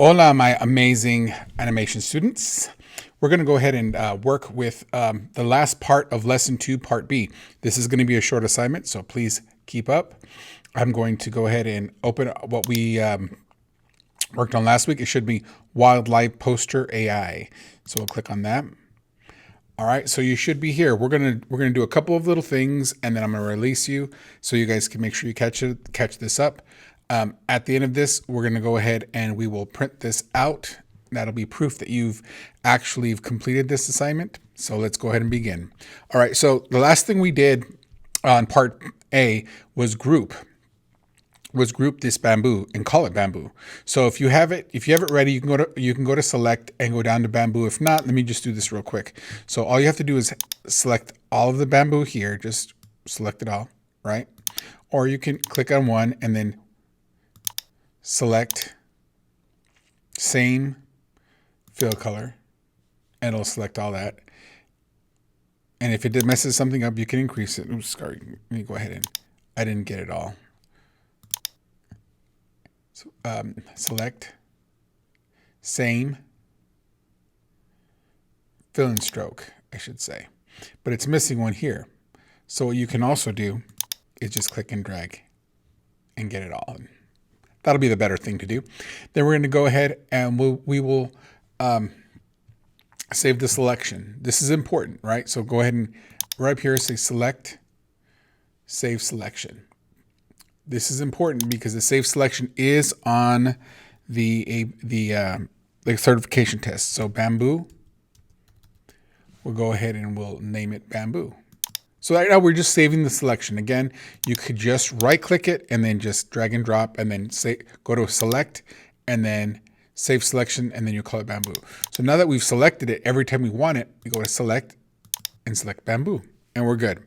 Hola, my amazing animation students. We're going to go ahead and work with the last part of Lesson 2, Part B. This is going to be a short assignment, so please keep up. I'm going to go ahead and open what we worked on last week. It should be Wildlife Poster AI. So we'll click on that. All right, so you should be here. We're gonna do a couple of little things, and then I'm gonna release you so you guys can make sure you catch this up. At the end of this, we're gonna go ahead and we will print this out. That'll be proof that you've actually completed this assignment. So let's go ahead and begin. All right, so the last thing we did on Part A was group this bamboo and call it bamboo. So if you have it ready, you can go to select and go down to bamboo. If not, let me just do this real quick. So all you have to do is select all of the bamboo here, just select it all, right? Or you can click on one and then select same fill color and it'll select all that. And if it messes something up, you can increase it. Oops, sorry, let me go ahead and I didn't get it all. Select same fill and stroke, I should say, but it's missing one here. So what you can also do is just click and drag and get it all. That'll be the better thing to do. Then we're going to go ahead and we will save the selection. This is important, right? So go ahead and right up here say select, save selection. This is important because the save selection is on the certification test. So bamboo, we'll go ahead and we'll name it bamboo. So right now we're just saving the selection. Again, you could just right click it and then just drag and drop and then go to select and then save selection and then you call it bamboo. So now that we've selected it, every time we want it, we go to select and select bamboo and we're good.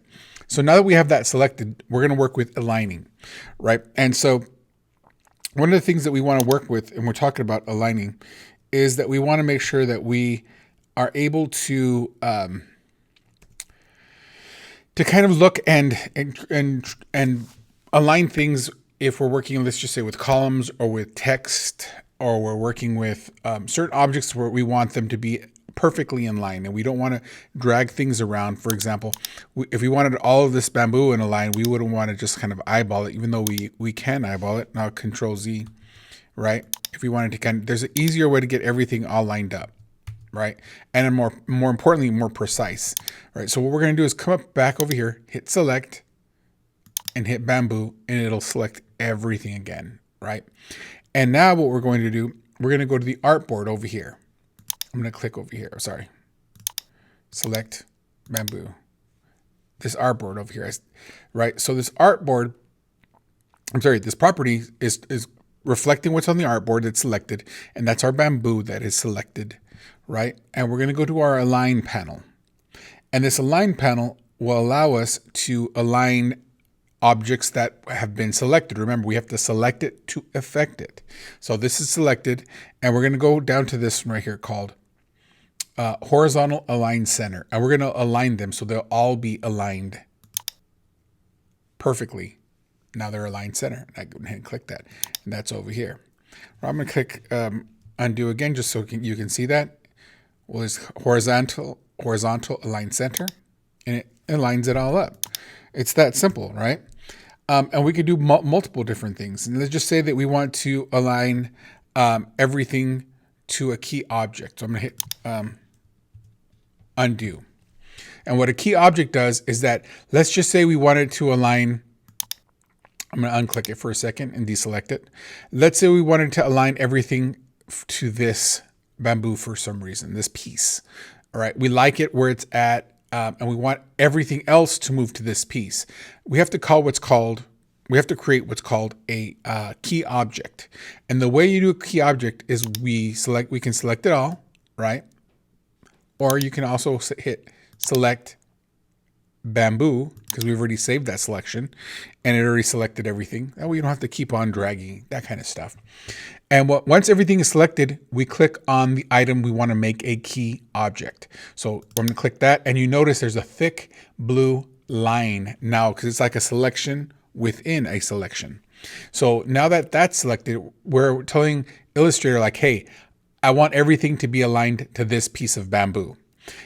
So now that we have that selected, we're going to work with aligning, right? And so one of the things that we want to work with, and we're talking about aligning, is that we want to make sure that we are able to kind of look and align things if we're working, let's just say, with columns or with text, or we're working with certain objects where we want them to be perfectly in line and we don't want to drag things around. For example, if we wanted all of this bamboo in a line, we wouldn't want to just kind of eyeball it, even though we can eyeball it. Now Control Z, right? If we wanted to there's an easier way to get everything all lined up, right? And a more importantly, more precise, right? So what we're going to do is come up back over here, hit select and hit bamboo, and it'll select everything again, right? And now what we're going to do, we're going to go to the artboard over here. I'm going to click over here. Sorry. Select bamboo. This artboard over here, right? So this artboard, this property is reflecting what's on the artboard that's selected, and that's our bamboo that is selected, right? And we're going to go to our align panel. And this align panel will allow us to align objects that have been selected. Remember, we have to select it to affect it. So this is selected, and we're going to go down to this right here called horizontal align center, and we're going to align them so they'll all be aligned perfectly. Now they're aligned center. I go ahead and click that, and that's over here. I'm going to click undo again just so you can see that. Well, it's horizontal align center, and it aligns it all up. It's that simple, right? And we could do multiple different things. And let's just say that we want to align everything to a key object. So I'm going to hit undo. And what a key object does is that, let's just say we wanted to align, I'm going to unclick it for a second and deselect it. Let's say we wanted to align everything to this bamboo for some reason, this piece. All right, we like it where it's at, and we want everything else to move to this piece. We have to create what's called a key object. And the way you do a key object is we can select it all, right? Or you can also hit select bamboo, because we've already saved that selection and it already selected everything. That way you don't have to keep on dragging, that kind of stuff. And once everything is selected, we click on the item we want to make a key object. So I'm going to click that, and you notice there's a thick blue line now because it's like a selection within a selection. So now that that's selected, we're telling Illustrator like, hey, I want everything to be aligned to this piece of bamboo.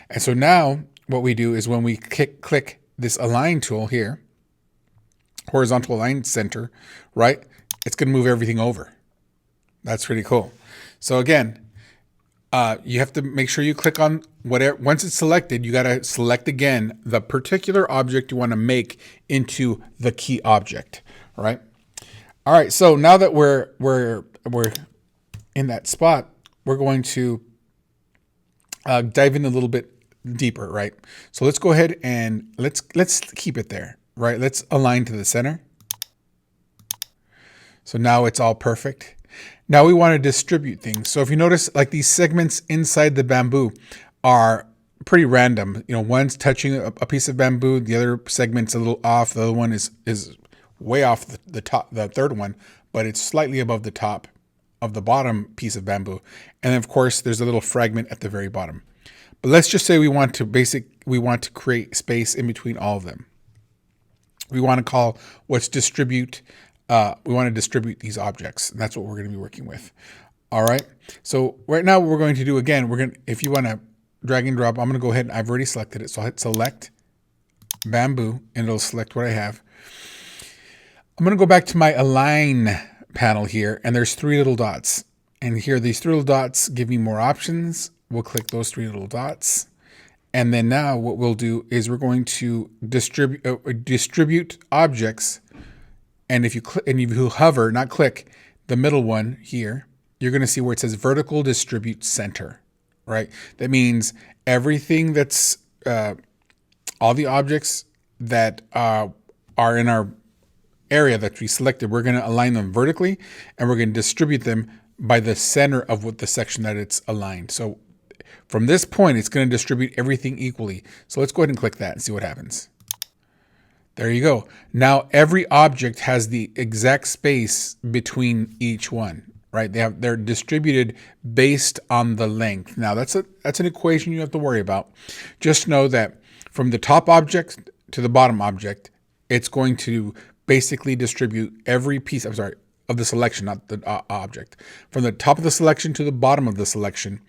And so now what we do is when we click this align tool here, horizontal align center, right? It's going to move everything over. That's pretty cool. So again, you have to make sure you click on whatever. Once it's selected, you got to select again the particular object you want to make into the key object, right? All right. So now that we're in that spot, we're going to dive in a little bit deeper, right? So let's go ahead and let's keep it there, right? Let's align to the center. So now it's all perfect. Now we want to distribute things. So if you notice, like these segments inside the bamboo are pretty random. You know, one's touching a piece of bamboo, the other segment's a little off, the other one is way off the top, the third one, but it's slightly above the top of the bottom piece of bamboo. And then of course there's a little fragment at the very bottom. But let's just say we want to create space in between all of them. We want to call what's distribute. We want to distribute these objects. And that's what we're going to be working with. All right. So right now what we're going to do again, if you want to drag and drop, I'm going to go ahead and I've already selected it. So I'll hit select bamboo and it'll select what I have. I'm going to go back to my align panel here and there's 3 little dots. And here, these 3 little dots give me more options. We'll click those 3 little dots. And then now what we'll do is we're going to distribute objects. And if you hover, not click, the middle one here, you're going to see where it says vertical distribute center, right? That means everything that's, all the objects that are in our area that we selected, we're going to align them vertically and we're going to distribute them by the center of what the section that it's aligned. So from this point, it's going to distribute everything equally. So let's go ahead and click that and see what happens. There you go. Now every object has the exact space between each one, right? They're distributed based on the length. Now that's an equation you have to worry about. Just know that from the top object to the bottom object, it's going to basically distribute every piece, of the selection, not the object. From the top of the selection to the bottom of the selection,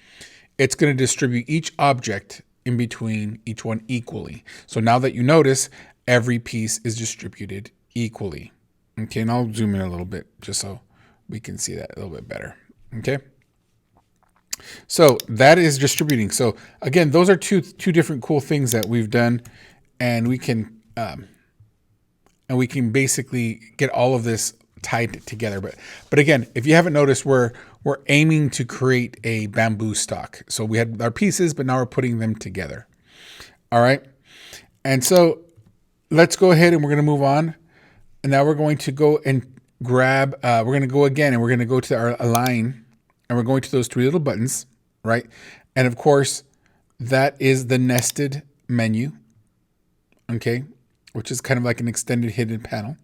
it's going to distribute each object in between each one equally. So now that you notice, every piece is distributed equally. Okay, and I'll zoom in a little bit just so we can see that a little bit better. Okay. So that is distributing. So again, those are two different cool things that we've done, and we can basically get all of this tied together. But again, if you haven't noticed, we're aiming to create a bamboo stock. So we had our pieces, but now we're putting them together. All right. And so let's go ahead and we're going to move on. And now we're going to go and grab, we're going to go again and we're going to go to our align and we're going to those 3 little buttons, right? And of course, that is the nested menu, okay? Which is kind of like an extended hidden panel,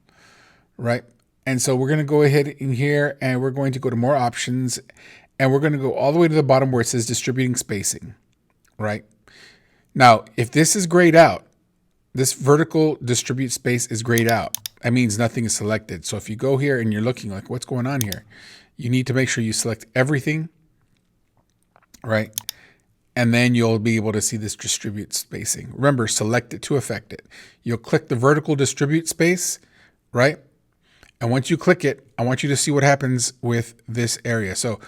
right? And so we're going to go ahead in here and we're going to go to more options and we're going to go all the way to the bottom where it says distributing spacing, right? Now, if this is grayed out, this vertical distribute space is grayed out. That means nothing is selected. So if you go here and you're looking like, what's going on here? You need to make sure you select everything, right? And then you'll be able to see this distribute spacing. Remember, select it to affect it. You'll click the vertical distribute space, right? And once you click it, I want you to see what happens with this area. So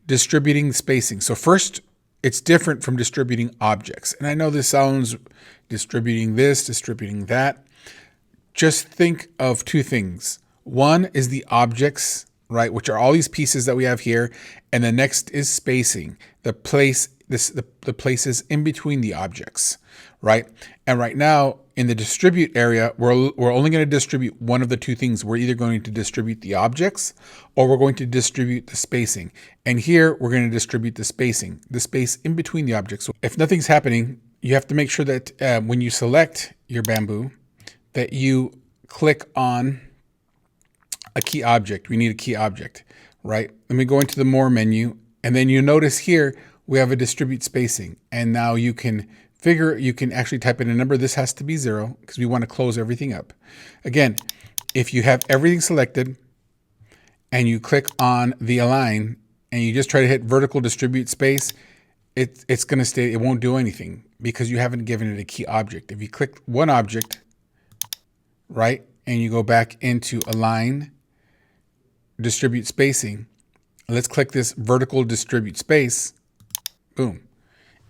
distributing spacing. So first, it's different from distributing objects. And I know this sounds distributing this, distributing that. Just think of 2 things. One is the objects, right, which are all these pieces that we have here. And the next is spacing, the places in between the objects, right? And right now in the distribute area, we're only going to distribute one of the 2 things. We're either going to distribute the objects or we're going to distribute the spacing. And here we're going to distribute the spacing, the space in between the objects. So if nothing's happening, you have to make sure that when you select your bamboo, that you click on a key object. We need a key object, right? Let me go into the more menu. And then you notice here, we have a distribute spacing. And now you can actually type in a number. This has to be 0 because we want to close everything up. Again, if you have everything selected, and you click on the align and you just try to hit vertical distribute space, it's going to stay, it won't do anything because you haven't given it a key object. If you click one object, right, and you go back into align, distribute spacing, let's click this vertical distribute space, boom,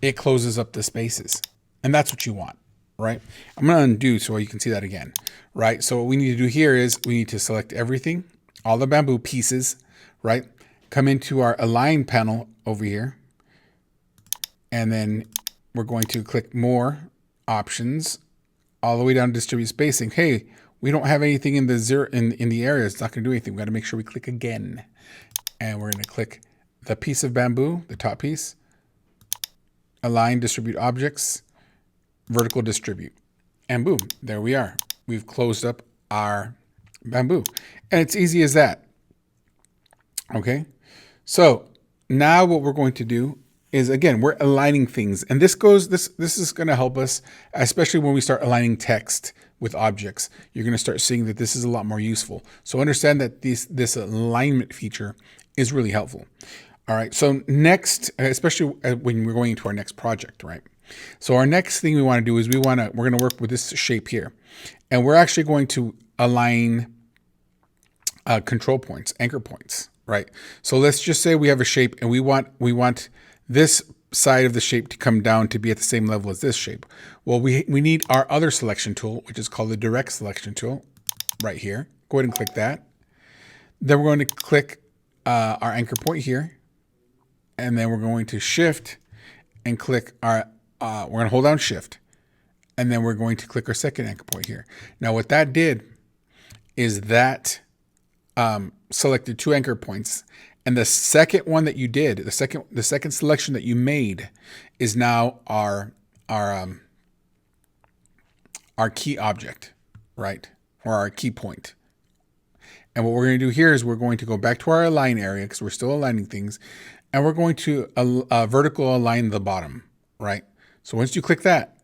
it closes up the spaces. And that's what you want, right? I'm going to undo so you can see that again, right? So what we need to do here is we need to select everything, all the bamboo pieces, right? Come into our align panel over here. And then we're going to click more options all the way down to distribute spacing. Hey, we don't have anything in the zero in the area. It's not going to do anything. We got to make sure we click again. And we're going to click the piece of bamboo, the top piece, align, distribute objects, vertical distribute, and boom, there we are. We've closed up our bamboo, and it's easy as that. Okay, so now what we're going to do is, again, we're aligning things, and this is going to help us, especially when we start aligning text with objects. You're going to start seeing that this is a lot more useful. So understand that this alignment feature is really helpful. All right, so next, especially when we're going into our next project, right? So our next thing we want to do is we're going to work with this shape here, and we're actually going to align control points, anchor points, right? So let's just say we have a shape and we want this side of the shape to come down to be at the same level as this shape. Well, we need our other selection tool, which is called the direct selection tool right here. Go ahead and click that. Then we're going to click our anchor point here. And then we're going to shift and click our, we're going to hold down shift. And then we're going to click our second anchor point here. Now what that did is that selected two anchor points. And the second one that you did, the second selection that you made is now our key object, right? Or our key point. And what we're going to do here is we're going to go back to our align area because we're still aligning things. And we're going to vertical align the bottom, right? So once you click that,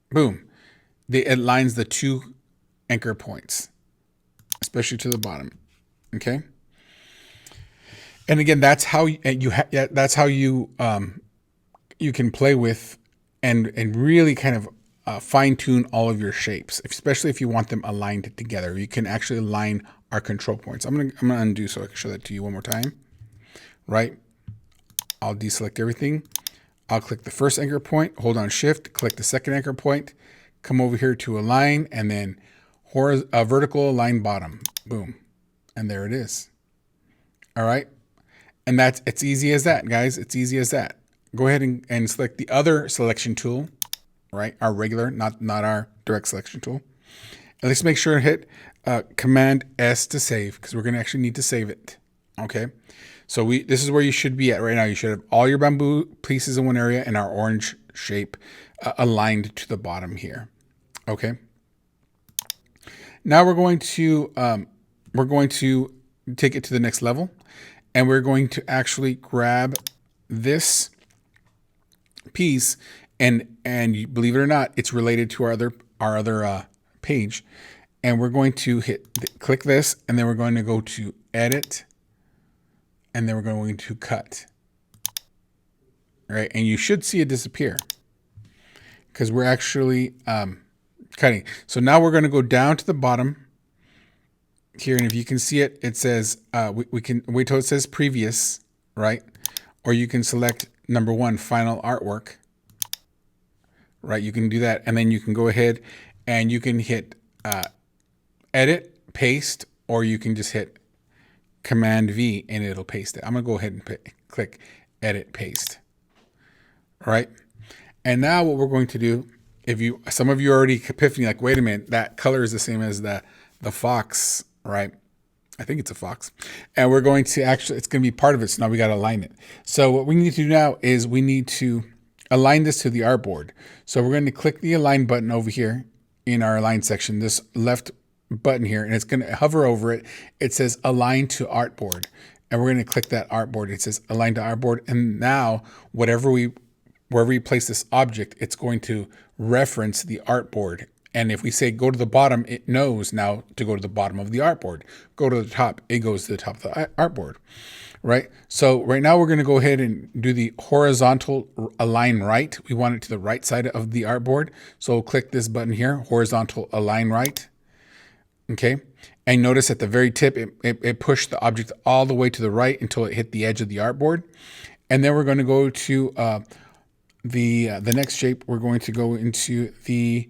boom, it aligns the two anchor points, especially to the bottom, okay? And again, that's how you can play with and really kind of fine tune all of your shapes, especially if you want them aligned together. You can actually align our control points. I'm gonna undo so I can show that to you one more time, right? I'll deselect everything. I'll click the first anchor point, hold on shift, click the second anchor point, come over here to align, and then vertical align bottom, boom, and there it is. All right. And it's easy as that, guys. It's easy as that. Go ahead and select the other selection tool, right? Our regular, not our direct selection tool. And let's make sure to hit Command S to save because we're going to actually need to save it. Okay. So this is where you should be at right now. You should have all your bamboo pieces in one area and our orange shape aligned to the bottom here. Okay. Now we're going to take it to the next level. And we're going to actually grab this piece, and believe it or not, it's related to our other page. And we're going to click this, and then we're going to go to edit, and then we're going to cut. All right, and you should see it disappear because we're actually cutting. So now we're going to go down to the bottom here, and if you can see it, it says we can wait till it says previous, right? Or you can select number 1, final artwork, right? You can do that, and then you can go ahead and you can hit edit, paste, or you can just hit Command V and it'll paste it. I'm gonna go ahead and click edit, paste. All right, and now what we're going to do, some of you are already epiphany, like, wait a minute, that color is the same as the fox. Right. I think it's a fox. And we're going to it's going to be part of it. So now we got to align it. So what we need to do now is we need to align this to the artboard. So we're going to click the align button over here in our align section, this left button here, and it's going to hover over it. It says align to artboard. And we're going to click that artboard. It says align to artboard. And now wherever we place this object, it's going to reference the artboard And if we say go to the bottom, it knows now to go to the bottom of the artboard. Go to the top, it goes to the top of the artboard, right? So right now we're going to go ahead and do the horizontal align right. We want it to the right side of the artboard. So we'll click this button here, horizontal align right. Okay. And notice at the very tip, it pushed the object all the way to the right until it hit the edge of the artboard. And then we're going to go to the next shape. We're going to go into the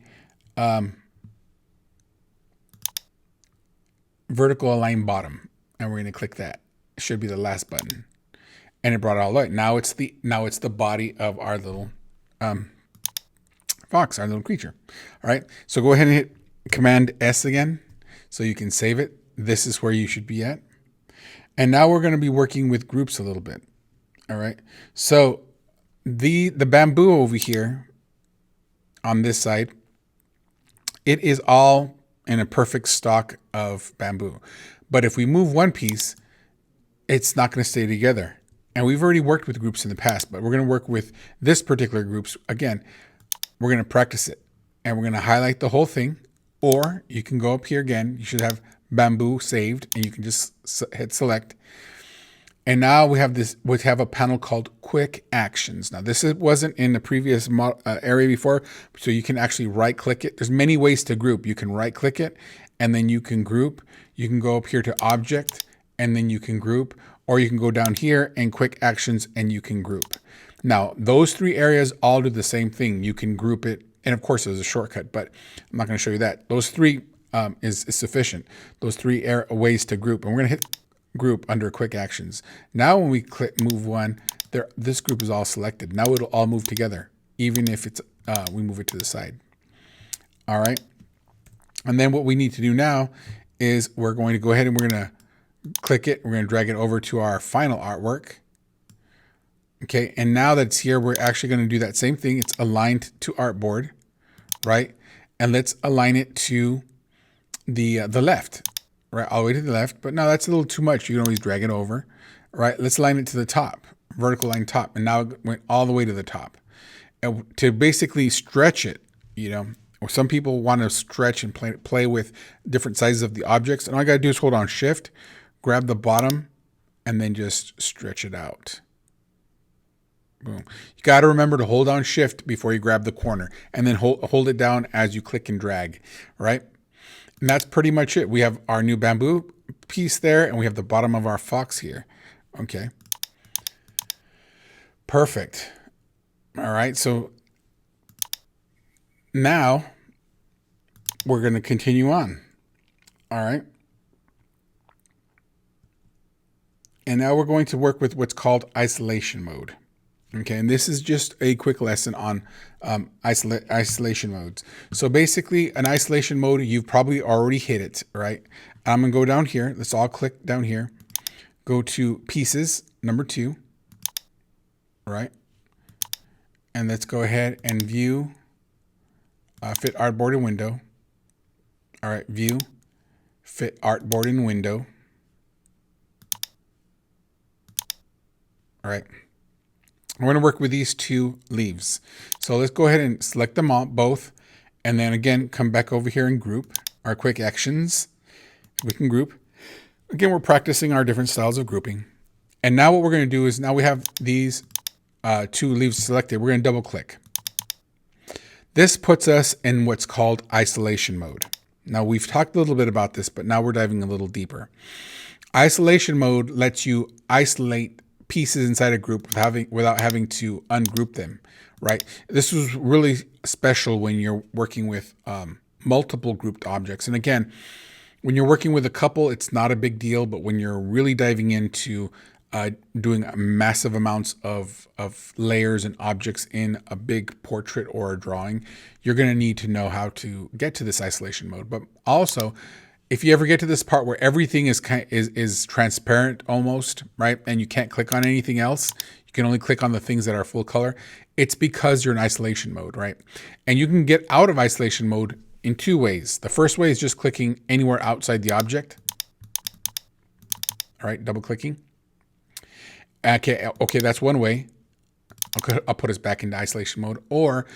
vertical align bottom, and we're going to click that. It should be the last button, and it brought it all the way. Now it's the body of our little fox, our little creature. All right. So go ahead and hit Command S again, so you can save it. This is where you should be at. And now we're going to be working with groups a little bit. All right. So the bamboo over here on this side, it is all in a perfect stock of bamboo. But if we move one piece, it's not going to stay together. And we've already worked with groups in the past, but we're going to work with this particular groups. Again, we're going to practice it, and we're going to highlight the whole thing, or you can go up here again. You should have bamboo saved, and you can just hit select. And now we have this. We have a panel called Quick Actions. Now this wasn't in the previous area before, so you can actually right-click it. There's many ways to group. You can right-click it, and then you can group. You can go up here to Object, and then you can group, or you can go down here and Quick Actions, and you can group. Now those three areas all do the same thing. You can group it, and of course there's a shortcut, but I'm not going to show you that. Those three is sufficient. Those three ways to group, and we're going to hit Group under Quick Actions. Now when we click move one, this group is all selected. Now it'll all move together, even if it's we move it to the side. All right. And then what we need to do now is we're going to go ahead and we're going to click it. We're going to drag it over to our final artwork. Okay. And now that it's here, we're actually going to do that same thing. It's aligned to artboard, right? And let's align it to the left. Right, all the way to the left, but now that's a little too much. You can always drag it over. All right, let's align it to the top, vertical line top, and now it went all the way to the top. And to basically stretch it, or some people want to stretch and play with different sizes of the objects, and all I got to do is hold on Shift, grab the bottom, and then just stretch it out. Boom. You got to remember to hold on Shift before you grab the corner, and then hold it down as you click and drag, right? And that's pretty much it. We have our new bamboo piece there, and we have the bottom of our fox here. Okay. Perfect. All right. So now we're going to continue on. All right. And now we're going to work with what's called isolation mode. Okay, and this is just a quick lesson on isolation modes. So basically, an isolation mode, you've probably already hit it, right? I'm going to go down here. Let's all click down here. Go to Pieces, number 2, right? And let's go ahead and view Fit Artboard in Window. All right, View, Fit Artboard in Window. All right. We're going to work with these two leaves. So let's go ahead and select them all, both. And then again, come back over here and group our Quick Actions. We can group. Again, we're practicing our different styles of grouping. And now what we're going to do is now we have these two leaves selected. We're going to double click. This puts us in what's called isolation mode. Now we've talked a little bit about this, but now we're diving a little deeper. Isolation mode lets you isolate pieces inside a group without having to ungroup them, right? This was really special when you're working with multiple grouped objects. And again, when you're working with a couple, it's not a big deal, but when you're really diving into doing massive amounts of layers and objects in a big portrait or a drawing, you're going to need to know how to get to this isolation mode. But also, if you ever get to this part where everything is transparent almost, right, and you can't click on anything else, you can only click on the things that are full color, it's because you're in isolation mode, right? And you can get out of isolation mode in two ways. The first way is just clicking anywhere outside the object. All right, double clicking. Okay, that's one way. I'll put us back into isolation mode. Or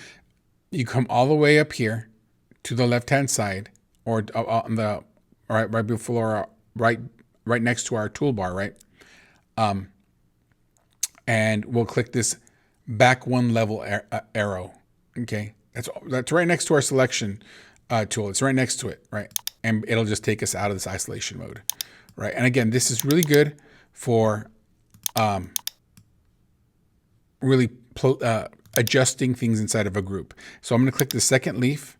you come all the way up here to the left-hand side, or on the right before right next to our toolbar, right? And we'll click this back one level arrow. Okay, that's right next to our selection tool. It's right next to it, right? And it'll just take us out of this isolation mode, right? And again, this is really good for really adjusting things inside of a group. So I'm going to click the second leaf,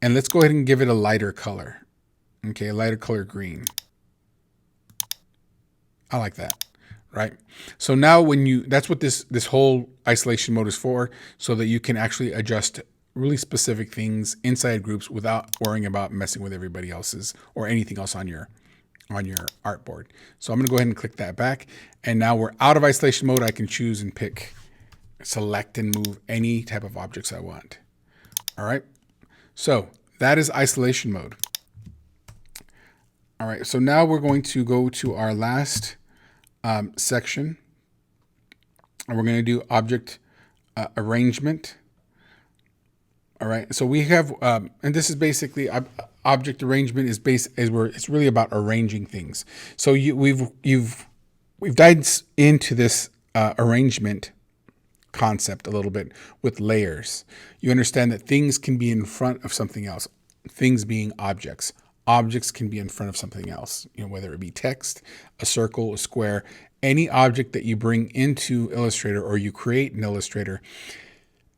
and let's go ahead and give it a lighter color. Okay, a lighter color green. I like that, right? So now that's what this whole isolation mode is for, so that you can actually adjust really specific things inside groups without worrying about messing with everybody else's or anything else on your artboard. So I'm going to go ahead and click that back. And now we're out of isolation mode. I can choose and pick, select and move any type of objects I want. All right. So that is isolation mode. All right. So now we're going to go to our last section, and we're going to do object arrangement. All right. So we have, and this is basically object arrangement is where it's really about arranging things. So we've dived into this arrangement concept a little bit with layers. You understand that things can be in front of something else. Things being objects. Objects can be in front of something else. You know, whether it be text, a circle, a square, any object that you bring into Illustrator or you create in Illustrator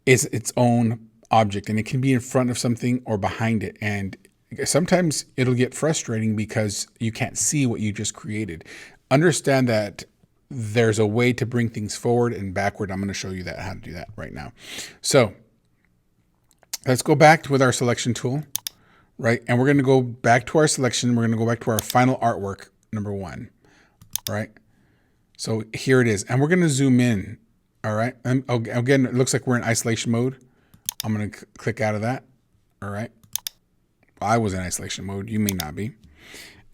is its own object, and it can be in front of something or behind it. And sometimes it'll get frustrating because you can't see what you just created. Understand that there's a way to bring things forward and backward. I'm going to show you how to do that right now. So let's go back with our selection tool, right? And we're going to go back to our selection. We're going to go back to our final artwork, number 1, right? So here it is. And we're going to zoom in, all right? And again, it looks like we're in isolation mode. I'm going to click out of that, all right? Well, I was in isolation mode. You may not be.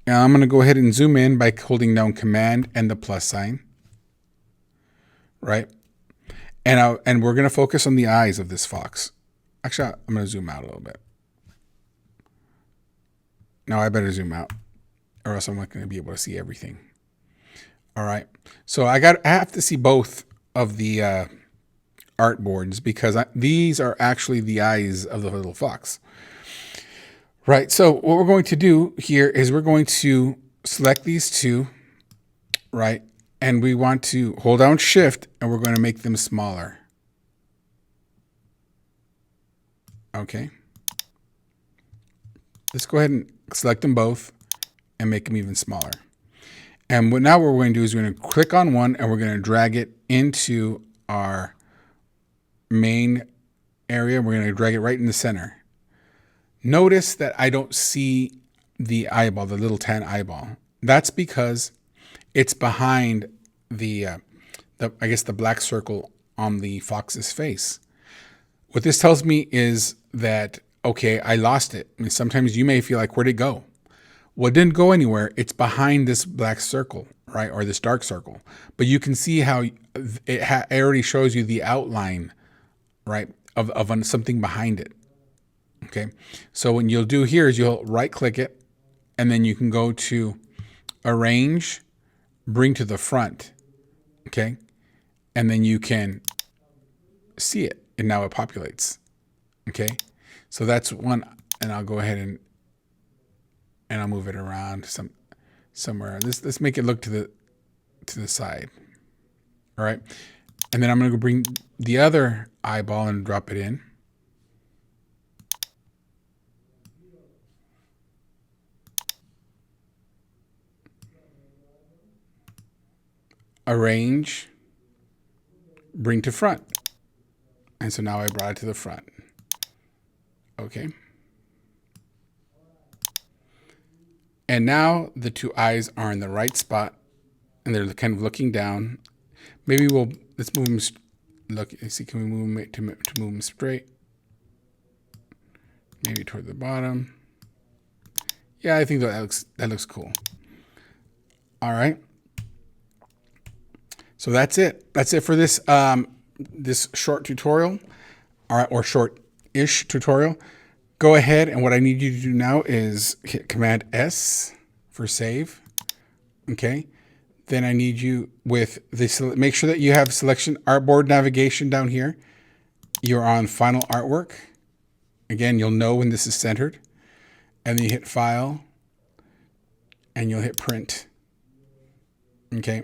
Now I'm going to go ahead and zoom in by holding down Command and the plus sign, right? And we're going to focus on the eyes of this fox. Actually, I'm going to zoom out a little bit. Now I better zoom out, or else I'm not going to be able to see everything. All right. So I have to see both of the artboards because these are actually the eyes of the little fox. Right. So what we're going to do here is we're going to select these two, right? And we want to hold down Shift, and we're going to make them smaller. Okay. Let's go ahead and select them both and make them even smaller. And now what we're going to do is we're going to click on one, and we're going to drag it into our main area. We're going to drag it right in the center. Notice that I don't see the eyeball, the little tan eyeball. That's because it's behind the I guess the black circle on the fox's face. What this tells me is that, okay, I lost it. I mean, sometimes you may feel like, where'd it go? Well, it didn't go anywhere. It's behind this black circle, right? Or this dark circle. But you can see how it already shows you the outline, right, of something behind it. Okay. So what you'll do here is you'll right click it, and then you can go to Arrange, Bring to the Front. Okay. And then you can see it, and now it populates. Okay. So that's one, and I'll go ahead and I'll move it around somewhere. Let's make it look to the side. All right. And then I'm going to go bring the other eyeball and drop it in. Arrange, Bring to Front. And so now I brought it to the front. Okay. And now the two eyes are in the right spot, and they're kind of looking down. Maybe let's move them. Look, see, can we move them to move them straight? Maybe toward the bottom. Yeah, I think that looks cool. All right. So that's it. That's it for this this short tutorial, or short-ish tutorial. go ahead, and what I need you to do now is hit Command S for save. Okay. Then I need you with this, make sure that you have selection artboard navigation down here. You're on final artwork. Again, you'll know when this is centered. And then you hit file and you'll hit print. Okay.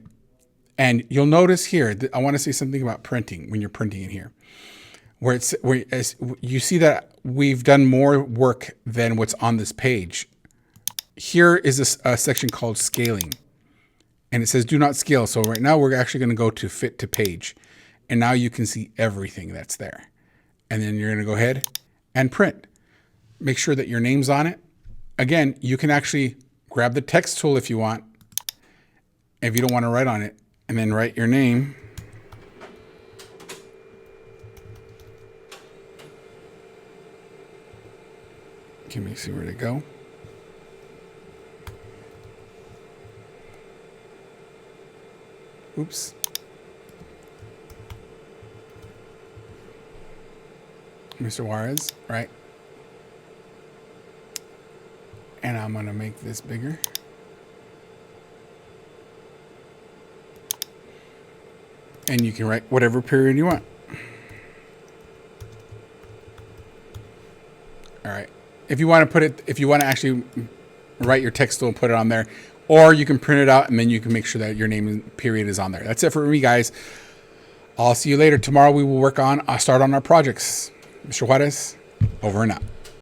And you'll notice here that I want to say something about printing when you're printing in here, where you see that we've done more work than what's on this page. Here is a section called scaling, and it says do not scale. So right now we're actually going to go to fit to page, and now you can see everything that's there. And then you're going to go ahead and print. Make sure that your name's on it. Again, you can actually grab the text tool if you want, if you don't want to write on it, and then write your name. Let me see where to go. Oops. Mr. Juarez, right? And I'm going to make this bigger. And you can write whatever period you want. All right. If you want to put it, if you want to actually write your text and put it on there, or you can print it out and then you can make sure that your name and period is on there. That's it for me, guys. I'll see you later. Tomorrow we will start on our projects. Mr. Juarez, over and out.